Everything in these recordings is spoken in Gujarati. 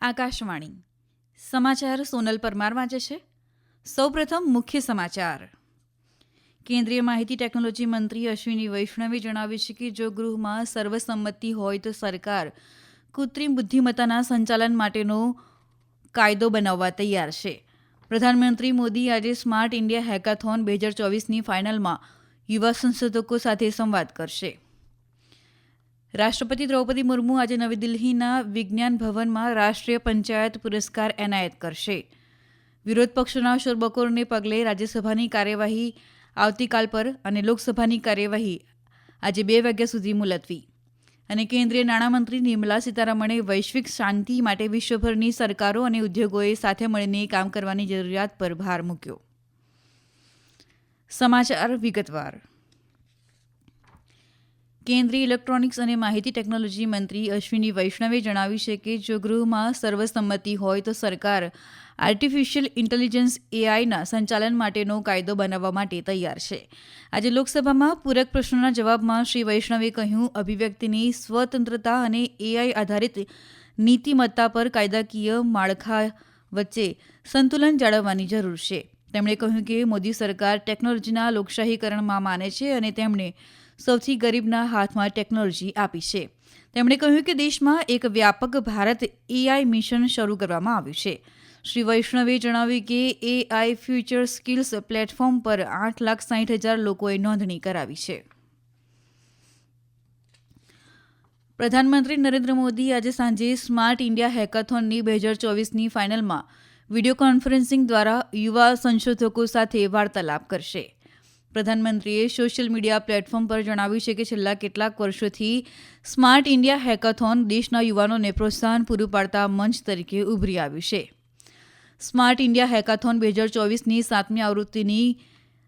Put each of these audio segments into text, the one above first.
આકાશવાણી સમાચાર સોનલ પરમાર વાંચે છે. સૌપ્રથમ મુખ્ય સમાચાર. કેન્દ્રીય માહિતી ટેકનોલોજી મંત્રી અશ્વિની વૈષ્ણવે જણાવ્યું છે કે જો ગૃહમાં સર્વસંમતિ હોય તો સરકાર કૃત્રિમ બુદ્ધિમત્તાના સંચાલન માટેનો કાયદો બનાવવા તૈયાર છે. પ્રધાનમંત્રી મોદી આજે સ્માર્ટ ઇન્ડિયા હેકાથોન 2024ની ફાઇનલમાં યુવા સંશોધકો સાથે સંવાદ કરશે. રાષ્ટ્રપતિ દ્રૌપદી મુર્મુ આજે નવી દિલ્હીના વિજ્ઞાન ભવનમાં રાષ્ટ્રીય પંચાયત પુરસ્કાર એનાયત કરશે. વિરોધ પક્ષોના શોરબકોરને પગલે રાજ્યસભાની કાર્યવાહી આવતીકાલ પર અને લોકસભાની કાર્યવાહી આજે 2 વાગ્યા સુધી મુલતવી. અને કેન્દ્રીય નાણામંત્રી નિર્મલા સીતારમણે વૈશ્વિક શાંતિ માટે વિશ્વભરની સરકારો અને ઉદ્યોગોએ સાથે મળીને કામ કરવાની જરૂરિયાત પર ભાર મૂક્યો. સમાચાર વિગતવાર. કેન્દ્રીય ઇલેક્ટ્રોનિક્સ અને માહિતી ટેકનોલોજી મંત્રી અશ્વિની વૈષ્ણવે જણાવ્યું છે કે જો ગૃહમાં સર્વસંમતિ હોય તો સરકાર આર્ટિફિશિયલ ઇન્ટેલિજન્સ એઆઈના સંચાલન માટેનો કાયદો બનાવવા માટે તૈયાર છે. આજે લોકસભામાં પૂરક પ્રશ્નોના જવાબમાં શ્રી વૈષ્ણવે કહ્યું, અભિવ્યક્તિની સ્વતંત્રતા અને એઆઈ આધારિત નીતિમત્તા પર કાયદાકીય માળખા વચ્ચે સંતુલન જાળવવાની જરૂર છે. તેમણે કહ્યું કે મોદી સરકાર ટેકનોલોજીના લોકશાહીકરણમાં માને છે અને તેમણે સૌથી ગરીબના હાથમાં ટેકનોલોજી આપી છે. તેમણે કહ્યું કે દેશમાં એક વ્યાપક ભારત એઆઈ મિશન શરૂ કરવામાં આવ્યું છે. શ્રી વૈષ્ણવે જણાવ્યું કે એઆઈ ફ્યુચર સ્કિલ્સ પ્લેટફોર્મ પર 8,60,000 લોકોએ નોંધણી કરાવી છે. પ્રધાનમંત્રી નરેન્દ્ર મોદી આજે સાંજે સ્માર્ટ ઇન્ડિયા હેકાથોનની 2024ની ફાઇનલમાં વિડીયો કોન્ફરન્સિંગ દ્વારા યુવા સંશોધકો સાથે વાર્તાલાપ કરશે. પ્રધાનમંત્રીએ સોશિયલ મીડિયા પ્લેટફોર્મ પર જણાવ્યું છે કે છેલ્લા કેટલાક વર્ષોથી સ્માર્ટ ઇન્ડિયા હેકાથોન દેશના યુવાનોને પ્રોત્સાહન પૂરું પાડતા મંચ તરીકે ઉભરી આવ્યું છે. સ્માર્ટ ઇન્ડિયા હેકાથોન 2024ની 7મી આવૃત્તિની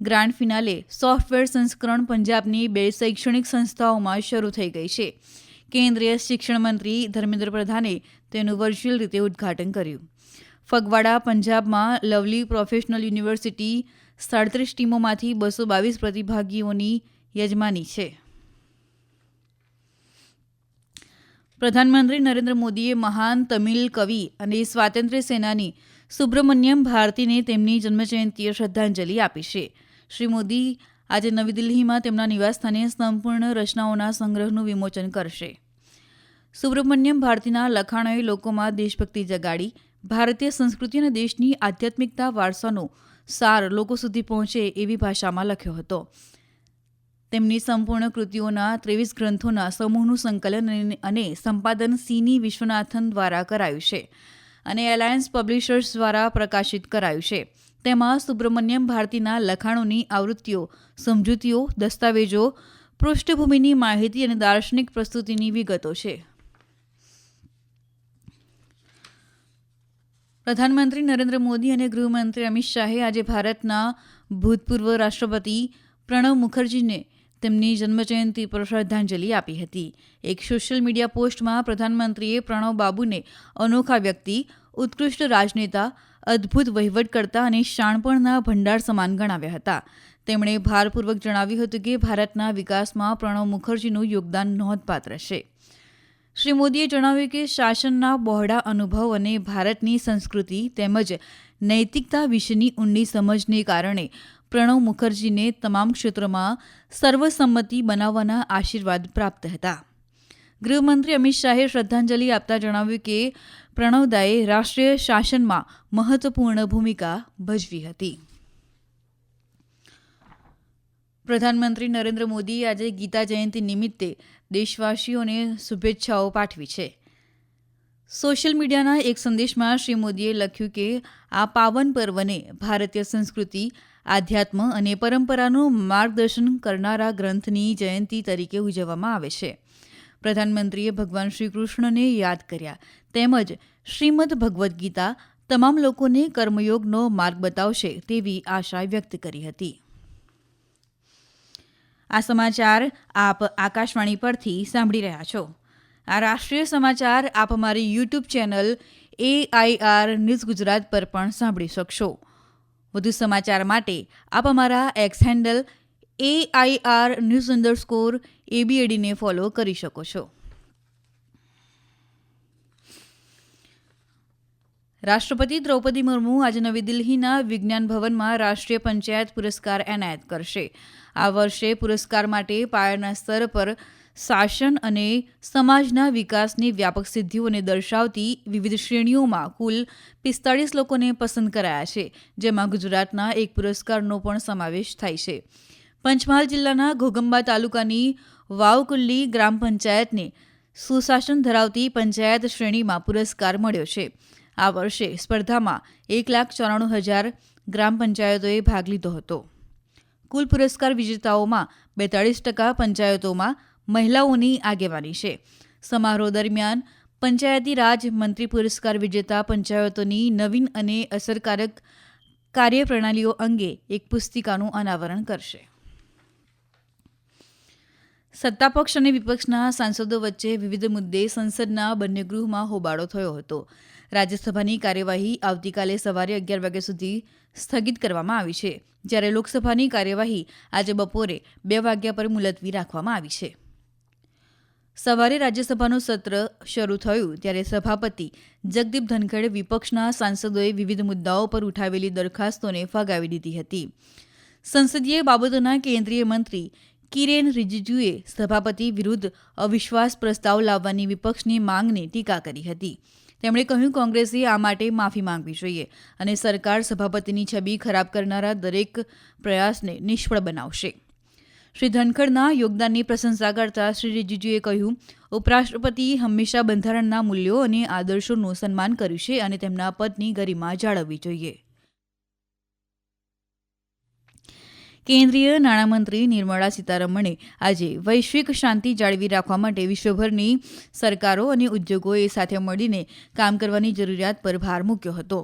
ગ્રાન્ડ ફિનાલે સોફ્ટવેર સંસ્કરણ પંજાબની 2 શૈક્ષણિક સંસ્થાઓમાં શરૂ થઈ ગઈ છે. કેન્દ્રીય શિક્ષણ મંત્રી ધર્મેન્દ્ર પ્રધાને તેનું વર્ચ્યુઅલ રીતે ઉદ્ઘાટન કર્યું. ફગવાડા પંજાબમાં લવલી પ્રોફેશનલ યુનિવર્સિટી 37 ટીમોમાંથી 222 પ્રતિભાગીઓની યજમાની છે. પ્રધાનમંત્રી નરેન્દ્ર મોદીએ મહાન તમિલ કવિ અને સ્વાતંત્ર્ય સેનાની સુબ્રમણ્યમ ભારતીને તેમની જન્મજયંતિએ શ્રદ્ધાંજલિ આપી છે. શ્રી મોદી આજે નવી દિલ્હીમાં તેમના નિવાસસ્થાને સંપૂર્ણ રચનાઓના સંગ્રહનું વિમોચન કરશે. સુબ્રમણ્યમ ભારતીના લખાણોએ લોકોમાં દેશભક્તિ જગાડી, ભારતીય સંસ્કૃતિ અને દેશની આધ્યાત્મિકતા વારસાનો સાર લોકો સુધી પહોંચે એવી ભાષામાં લખ્યો હતો. તેમની સંપૂર્ણ કૃતિઓના 23 ગ્રંથોના સમૂહનું સંકલન અને સંપાદન સીની વિશ્વનાથન દ્વારા કરાયું છે અને એલાયન્સ પબ્લિશર્સ દ્વારા પ્રકાશિત કરાયું છે. તેમાં સુબ્રમણ્યમ ભારતીના લખાણોની આવૃત્તિઓ, સમજૂતીઓ, દસ્તાવેજો, પૃષ્ઠભૂમિની માહિતી અને દાર્શનિક પ્રસ્તુતિની વિગતો છે. પ્રધાનમંત્રી નરેન્દ્ર મોદી અને ગૃહમંત્રી અમિત શાહે આજે ભારતના ભૂતપૂર્વ રાષ્ટ્રપતિ પ્રણવ મુખર્જીને તેમની જન્મજયંતિ પર શ્રદ્ધાંજલિ આપી હતી. એક સોશિયલ મીડિયા પોસ્ટમાં પ્રધાનમંત્રીએ પ્રણવ બાબુને અનોખા વ્યક્તિ, ઉત્કૃષ્ટ રાજનેતા, અદ્ભુત વહીવટકર્તા અને શાણપણના ભંડાર સમાન ગણાવ્યા હતા. તેમણે ભારપૂર્વક જણાવ્યું હતું કે ભારતના વિકાસમાં પ્રણવ મુખર્જીનું યોગદાન નોંધપાત્ર છે. શ્રી મોદીએ જણાવ્યું કે શાસનના બહોળા અનુભવ અને ભારતની સંસ્કૃતિ તેમજ નૈતિકતા વિશેની ઊંડી સમજને કારણે પ્રણવ મુખર્જીને તમામ ક્ષેત્રોમાં સર્વસંમતિ બનાવવાના આશીર્વાદ પ્રાપ્ત હતા. ગૃહમંત્રી અમિત શાહે શ્રદ્ધાંજલિ આપતા જણાવ્યું કે પ્રણવદાએ રાષ્ટ્રીય શાસનમાં મહત્વપૂર્ણ ભૂમિકા ભજવી હતી. પ્રધાનમંત્રી નરેન્દ્ર મોદીએ આજે ગીતા જયંતિ નિમિત્તે દેશવાસીઓને શુભેચ્છાઓ પાઠવી છે. સોશિયલ મીડિયાના એક સંદેશમાં શ્રી મોદીએ લખ્યું કે આ પાવન પર્વને ભારતીય સંસ્કૃતિ, આધ્યાત્મ અને પરંપરાનું માર્ગદર્શન કરનારા ગ્રંથની જયંતિ તરીકે ઉજવવામાં આવે છે. પ્રધાનમંત્રીએ ભગવાન શ્રી કૃષ્ણને યાદ કર્યા તેમજ શ્રીમદ ભગવદ્ ગીતા તમામ લોકોને કર્મયોગનો માર્ગ બતાવશે તેવી આશા વ્યક્ત કરી હતી. આ સમાચાર આપ આકાશવાણી પરથી સાંભળી રહ્યા છો. આ રાષ્ટ્રીય સમાચાર આપ અમારી YouTube channel AIR news Gujarat પર પણ સાંભળી શકશો. વધુ સમાચાર માટે આપ અમારા એક્સ હેન્ડલ AIR_news_ABAD ને ફોલો કરી શકો છો. રાષ્ટ્રપતિ દ્રૌપદી મુર્મુ આજે નવી દિલ્હીના વિજ્ઞાન ભવનમાં રાષ્ટ્રીય પંચાયત પુરસ્કાર એનાયત કરશે. આ વર્ષે પુરસ્કાર માટે પાયાના સ્તર પર શાસન અને સમાજના વિકાસની વ્યાપક સિદ્ધિઓને દર્શાવતી વિવિધ શ્રેણીઓમાં કુલ 45 લોકોને પસંદ કરાયા છે, જેમાં ગુજરાતના એક પુરસ્કારનો પણ સમાવેશ થાય છે. પંચમહાલ જિલ્લાના ઘોગંબા તાલુકાની વાવકુલ્લી ગ્રામ પંચાયતને સુશાસન ધરાવતી પંચાયત શ્રેણીમાં પુરસ્કાર મળ્યો છે. આ વર્ષે સ્પર્ધામાં 1,94,000 ગ્રામ પંચાયતોએ ભાગ લીધો હતો. કુલ પુરસ્કાર વિજેતાઓમાં 42% પંચાયતોમાં મહિલાઓની આગેવાની છે. સમારોહ દરમિયાન પંચાયતી રાજ મંત્રી પુરસ્કાર વિજેતા પંચાયતોની નવીન અને અસરકારક કાર્યપ્રણાલીઓ અંગે એક પુસ્તિકાનું અનાવરણ કરશે. સત્તાપક્ષ અને વિપક્ષના સાંસદો વચ્ચે વિવિધ મુદ્દે સંસદના બંને ગૃહમાં હોબાળો થયો હતો. રાજ્યસભાની કાર્યવાહી આવતીકાલે સવારે 11 વાગ્યા સુધી સ્થગિત કરવામાં આવી છે, જ્યારે લોકસભાની કાર્યવાહી આજે બપોરે 2 વાગ્યા પર મુલતવી રાખવામાં આવી છે. સવારે રાજ્યસભાનું સત્ર શરૂ થયું ત્યારે સભાપતિ જગદીપ ધનખડ વિપક્ષના સાંસદોએ વિવિધ મુદ્દાઓ પર ઉઠાવેલી દરખાસ્તોને ફગાવી દીધી હતી. સંસદીય બાબતોના કેન્દ્રીય મંત્રી કિરેન રિજિજુએ સભાપતિ વિરુદ્ધ અવિશ્વાસ પ્રસ્તાવ લાવવાની વિપક્ષની માંગને ટીકા કરી હતી. તેમણે કહ્યું કોંગ્રેસે આ માટે માફી માંગવી જોઈએ અને સરકાર સભાપતિની છબી ખરાબ કરનારા દરેક પ્રયાસને નિષ્ફળ બનાવશે. શ્રી ધનખડના યોગદાનની પ્રશંસા કરતા શ્રી રિજિજુએ કહ્યું, ઉપરાષ્ટ્રપતિ હંમેશા બંધારણના મૂલ્યો અને આદર્શોનું સન્માન કર્યું છે અને તેમના પદની ગરિમા જાળવવી જોઈએ. કેન્દ્રીય નાણામંત્રી નિર્મળા સીતારમણે આજે વૈશ્વિક શાંતિ જાળવી રાખવા માટે વિશ્વભરની સરકારો અને ઉદ્યોગોએ સાથે મળીને કામ કરવાની જરૂરિયાત પર ભાર મૂક્યો હતો.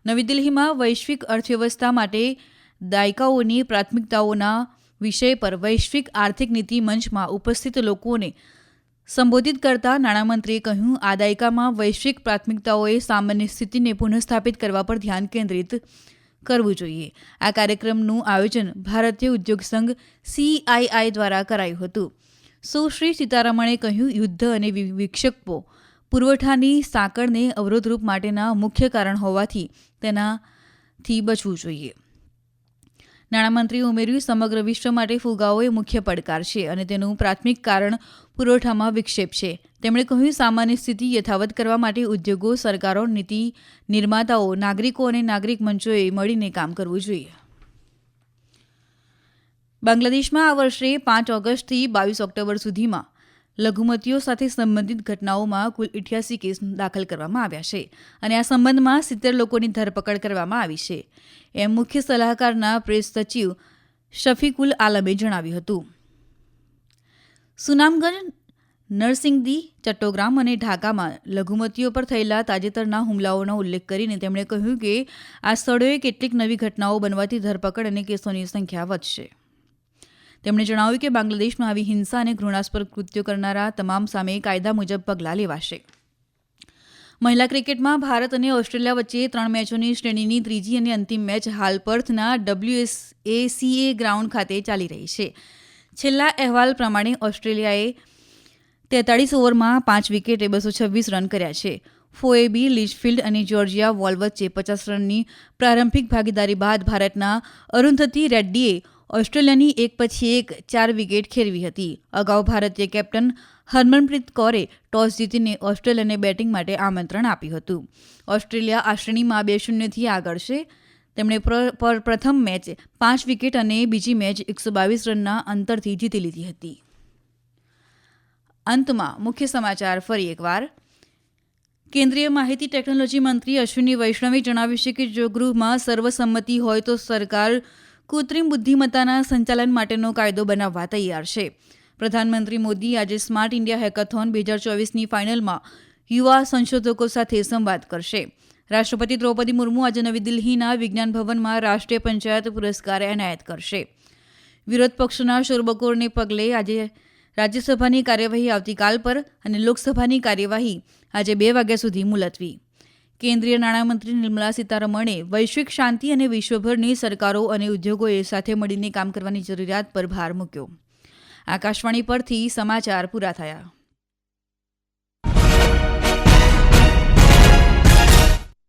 નવી દિલ્હીમાં વૈશ્વિક અર્થવ્યવસ્થા માટે દાયકાઓની પ્રાથમિકતાઓના વિષય પર વૈશ્વિક આર્થિક નીતિ મંચમાં ઉપસ્થિત લોકોને સંબોધિત કરતા નાણામંત્રીએ કહ્યું, આ દાયકામાં વૈશ્વિક પ્રાથમિકતાઓએ સામાન્ય સ્થિતિને પુનઃસ્થાપિત કરવા પર ધ્યાન કેન્દ્રિત કરવું જોઈએ. આ કાર્યક્રમનું આયોજન ભારતીય ઉદ્યોગ સંઘ CII દ્વારા કરાયું હતું. સુશ્રી સીતારમણે કહ્યું, યુદ્ધ અને વિક્ષેપો પુરવઠાની સાંકળને અવરોધરૂપ માટેના મુખ્ય કારણ હોવાથી તેનાથી બચવું જોઈએ. નાણામંત્રીએ ઉમેર્યું, સમગ્ર વિશ્વ માટે ફુગાવો એ મુખ્ય પડકાર છે અને તેનું પ્રાથમિક કારણ પુરવઠામાં વિક્ષેપ છે. તેમણે કહ્યું, સામાન્ય સ્થિતિ યથાવત કરવા માટે ઉદ્યોગો, સરકારો, નીતિ નિર્માતાઓ, નાગરિકો અને નાગરિક મંચોએ મળીને કામ કરવું જોઈએ. બાંગ્લાદેશમાં આ વર્ષે 5 ઓગસ્ટથી 22 ઓક્ટોબર સુધીમાં લઘુમતીઓ સાથે સંબંધિત ઘટનાઓમાં કુલ 88 કેસ દાખલ કરવામાં આવ્યા છે અને આ સંબંધમાં 70 લોકોની ધરપકડ કરવામાં આવી છે, એમ મુખ્ય સલાહકારના પ્રેસ સચિવ શફીકુલ આલમે જણાવ્યું હતું. સુનામગંજ, નરસિંગદી, ચટ્ટોગ્રામ અને ઢાકામાં લઘુમતીઓ પર થયેલા તાજેતરના હુમલાઓનો ઉલ્લેખ કરીને તેમણે કહ્યું કે આ સ્થળોએ કેટલીક નવી ઘટનાઓ બનવાથી ધરપકડ અને કેસોની સંખ્યા વધશે. તેમણે જણાવ્યું કે બાંગ્લાદેશમાં આવી હિંસા અને ઘૃણાસ્પદ કૃત્યો કરનારા તમામ સામે કાયદા મુજબ પગલાં લેવાશે. મહિલા ક્રિકેટમાં ભારત અને ઓસ્ટ્રેલિયા વચ્ચે 3 મેચોની શ્રેણીની ત્રીજી અને અંતિમ મેચ હાલ પર્થના WSACA ગ્રાઉન્ડ ખાતે ચાલી રહી છે. છેલ્લા અહેવાલ પ્રમાણે ઓસ્ટ્રેલિયાએ 43 ઓવરમાં 5 વિકેટે 226 રન કર્યા છે. ફોએબી, લિચફિલ્ડ અને જોર્જિયા વોલ વચ્ચે 50 રનની પ્રારંભિક ભાગીદારી બાદ ભારતના અરુંધતી રેડ્ડીએ ઓસ્ટ્રેલિયાની એક પછી એક 4 વિકેટ ખેરવી હતી. અગાઉ ભારતીય કેપ્ટન હરમનપ્રીત કૌરે ટોસ જીતીને ઓસ્ટ્રેલિયાને બેટિંગ માટે આમંત્રણ આપ્યું હતું. ઓસ્ટ્રેલિયા આ શ્રેણીમાં 2-0થી આગળ છે. તેમણે પ્રથમ મેચ 5 વિકેટ અને બીજી મેચ 122 રનના અંતરથી જીતી લીધી હતી. અંતમાં મુખ્ય સમાચાર ફરી એકવાર. કેન્દ્રીય માહિતી ટેકનોલોજી મંત્રી અશ્વિની વૈષ્ણવે જણાવ્યું છે કે જો ગૃહમાં સર્વસંમતિ હોય તો સરકાર કૃત્રિમ બુદ્ધિમત્તાના સંચાલન માટેનો કાયદો બનાવવા તૈયાર છે. પ્રધાનમંત્રી મોદી આજે સ્માર્ટ ઇન્ડિયા હેકાથોન 2024ની ફાઇનલમાં યુવા સંશોધકો સાથે સંવાદ કરશે. રાષ્ટ્રપતિ દ્રૌપદી મુર્મુ આજે નવી દિલ્હીના વિજ્ઞાન ભવનમાં રાષ્ટ્રીય પંચાયત પુરસ્કાર એનાયત કરશે. વિરોધ પક્ષના શોરબકોરને પગલે આજે રાજ્યસભાની કાર્યવાહી આવતીકાલ પર અને લોકસભાની કાર્યવાહી આજે 2 વાગ્યા સુધી મુલતવી. કેન્દ્રીય નાણામંત્રી નિર્મલા સીતારમણે વૈશ્વિક શાંતિ અને વિશ્વભરની સરકારો અને ઉદ્યોગોએ સાથે મળીને કામ કરવાની જરૂરિયાત પર ભાર મૂક્યો. આકાશવાણી પરથી સમાચાર પૂરા થયા.